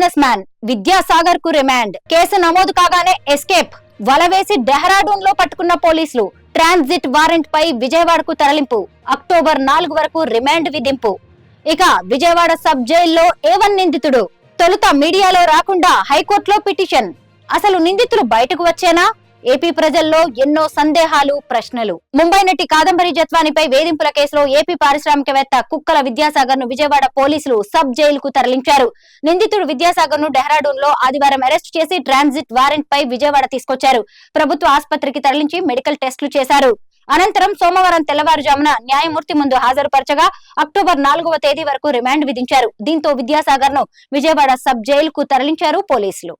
Business man Vidyasagar కు remand. Case నమోదు కాగానే ఎస్కేప్. వలవేసి డెహ్రాడూన్ లో పట్టుకున్న పోలీసులు. ట్రాన్సిట్ వారెంట్ పై విజయవాడకు తరలింపు. అక్టోబర్ 4 వరకు రిమాండ్ విధింపు. ఇక విజయవాడ సబ్ జైల్లో A1 నిందితుడు. తొలుత మీడియాలో రాకుండా హైకోర్టులో పిటిషన్. అసలు నిందితులు బయటకు వచ్చేనా? ఏపీ ప్రజల్లో ఎన్నో సందేహాలు, ప్రశ్నలు. ముంబై నటి కాదంబరి జత్వానిపై వేధింపుల కేసులో ఏపీ పారిశ్రామికవేత్త కుక్కల విద్యాసాగర్ ను విజయవాడ పోలీసులు సబ్ జైలుకు తరలించారు. నిందితుడు విద్యాసాగర్ ను డెహ్రాడూన్ లో ఆదివారం అరెస్ట్ చేసి ట్రాన్సిట్ వారెంట్ పై విజయవాడ తీసుకొచ్చారు. ప్రభుత్వ ఆసుపత్రికి తరలించి మెడికల్ టెస్టులు చేశారు. అనంతరం సోమవారం తెల్లవారుజామున న్యాయమూర్తి ముందు హాజరుపరచగా అక్టోబర్ 4వ తేదీ వరకు రిమాండ్ విధించారు. దీంతో విద్యాసాగర్ ను విజయవాడ సబ్ జైలుకు తరలించారు పోలీసులు.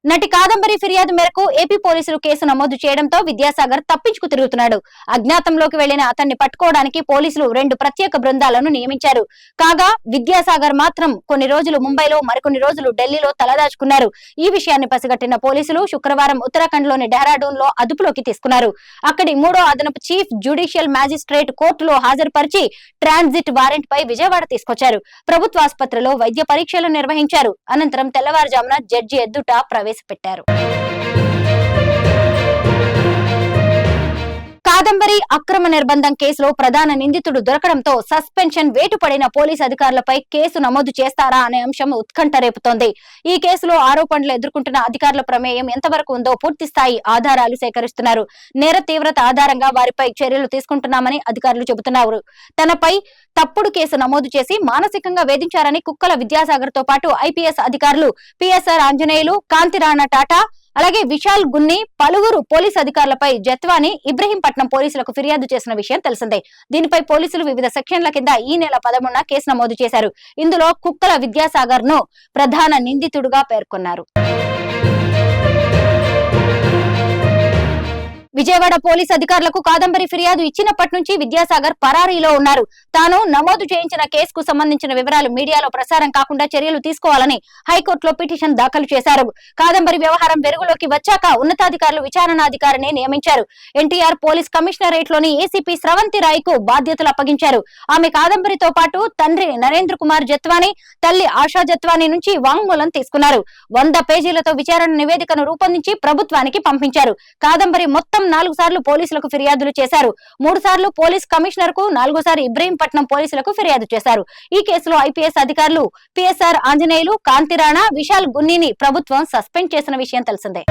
నటి కాదంబరి ఫిర్యాదు మేరకు ఏపీ పోలీసులు కేసు నమోదు చేయడంతో విద్యాసాగర్ తప్పించుకు తిరుగుతున్నాడు. అజ్ఞాతంలోకి వెళ్లిన అతన్ని పట్టుకోవడానికి పోలీసులు 2 ప్రత్యేక బృందాలను నియమించారు. కాగా విద్యాసాగర్ మాత్రం కొన్ని రోజులు ముంబైలో, మరికొన్ని రోజులు ఢిల్లీలో తలదాచుకున్నారు. ఈ విషయాన్ని పసిగట్టిన పోలీసులు శుక్రవారం ఉత్తరాఖండ్ లోని డెహ్రాడూన్ లో అదుపులోకి తీసుకున్నారు. అక్కడి 3వ అదనపు చీఫ్ జ్యుడిషియల్ మ్యాజిస్ట్రేట్ కోర్టులో హాజరుపరిచి ట్రాన్సిట్ వారెంట్ పై విజయవాడ తీసుకొచ్చారు. ప్రభుత్వ ఆసుపత్రిలో వైద్య పరీక్షలు నిర్వహించారు. అనంతరం తెల్లవారుజామున జడ్జి ఎదుట ప్రవేశపెట్టారు. కాదంబరి అక్రమ నిర్బంధం కేసులో ప్రధాన నిందితుడు దొరకడంతో సస్పెన్షన్ వేటు పడిన పోలీసు అధికారులపై కేసు నమోదు చేస్తారా అనే అంశం ఉత్కంఠ రేపుతోంది. ఈ కేసులో ఆరోపణలు ఎదుర్కొంటున్న అధికారుల ప్రమేయం ఎంతవరకు ఉందో పూర్తి స్థాయి ఆధారాలు సేకరిస్తున్నారు. నేర తీవ్రత ఆధారంగా వారిపై చర్యలు తీసుకుంటున్నామని అధికారులు చెబుతున్నారు. తనపై తప్పుడు కేసు నమోదు చేసి మానసికంగా వేధించారని కుక్కల విద్యాసాగర్ తో పాటు ఐపీఎస్ అధికారులు పిఎస్ఆర్ ఆంజనేయులు, కాంతిరాణ టాటా, అలాగే విశాల్ గున్ని, పలువురు పోలీసు అధికారులపై జత్వాని, ఇబ్రహీంపట్నం పోలీసులకు ఫిర్యాదు చేసిన విషయం తెలిసిందే. దీనిపై పోలీసులు వివిధ సెక్షన్ల కింద ఈ నెల 11న కేసు నమోదు చేశారు. ఇందులో కుక్కల విద్యాసాగర్ ను ప్రధాన నిందితుడుగా పేర్కొన్నారు. విజయవాడ పోలీసు అధికారులకు కాదంబరి ఫిర్యాదు ఇచ్చినప్పటి నుంచి విద్యాసాగర్ పరారీలో ఉన్నారు. తాను నమోదు చేయించిన కేసుకు సంబంధించిన వివరాలు మీడియాలో ప్రసారం కాకుండా చర్యలు తీసుకోవాలని హైకోర్టులో పిటిషన్ దాఖలు చేశారు. కాదంబరి వ్యవహారం వెలుగులోకి వచ్చాక ఉన్నతాధికారులు విచారణాధికారిని నియమించారు. ఎన్టీఆర్ పోలీస్ కమిషనరేట్ లోని ఏసీపీ స్రవంతి రాయ్ కు బాధ్యతలు అప్పగించారు. ఆమె కాదంబరితో పాటు తండ్రి నరేంద్ర కుమార్ జత్వాని, తల్లి ఆశా జత్వాని నుంచి వాంగ్మూలం తీసుకున్నారు. 100 పేజీలతో విచారణ నివేదికను రూపొందించి ప్రభుత్వానికి పంపించారు. కాదంబరి మొత్తం 4 సార్లు పోలీసులకు ఫిర్యాదులు చేశారు. 3 సార్లు పోలీస్ కమిషనర్ కు, 4సారి ఇబ్రహీంపట్నం పోలీసులకు ఫిర్యాదు చేశారు. ఈ కేసులో ఐపీఎస్ అధికారులు పిఎస్ఆర్ ఆంజనేయులు, కాంతిరాణ, విశాల్ గున్నీని ప్రభుత్వం సస్పెండ్ చేసిన విషయం తెలిసిందే.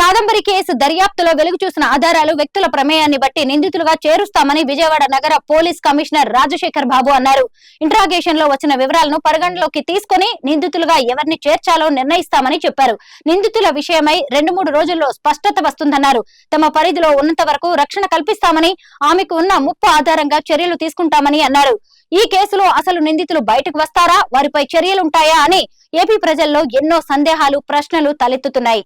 కాదంబరి కేసు దర్యాప్తులో వెలుగు చూసిన ఆధారాలు, వ్యక్తుల ప్రమేయాన్ని బట్టి నిందితులుగా చేరుస్తామని విజయవాడ నగర పోలీస్ కమిషనర్ రాజశేఖర్ బాబు అన్నారు. ఇంట్రాగేషన్ లో వచ్చిన వివరాలను పరిగణలోకి తీసుకుని నిందితులుగా ఎవరిని చేర్చాలో నిర్ణయిస్తామని చెప్పారు. నిందితుల విషయమై 2-3 రోజుల్లో స్పష్టత వస్తుందన్నారు. తమ పరిధిలో ఉన్నంత వరకు రక్షణ కల్పిస్తామని, ఆమెకు ఉన్న ముప్పు ఆధారంగా చర్యలు తీసుకుంటామని అన్నారు. ఈ కేసులో అసలు నిందితులు బయటకు వస్తారా, వారిపై చర్యలుంటాయా అని ఏపీ ప్రజల్లో ఎన్నో సందేహాలు, ప్రశ్నలు తలెత్తుతున్నాయి.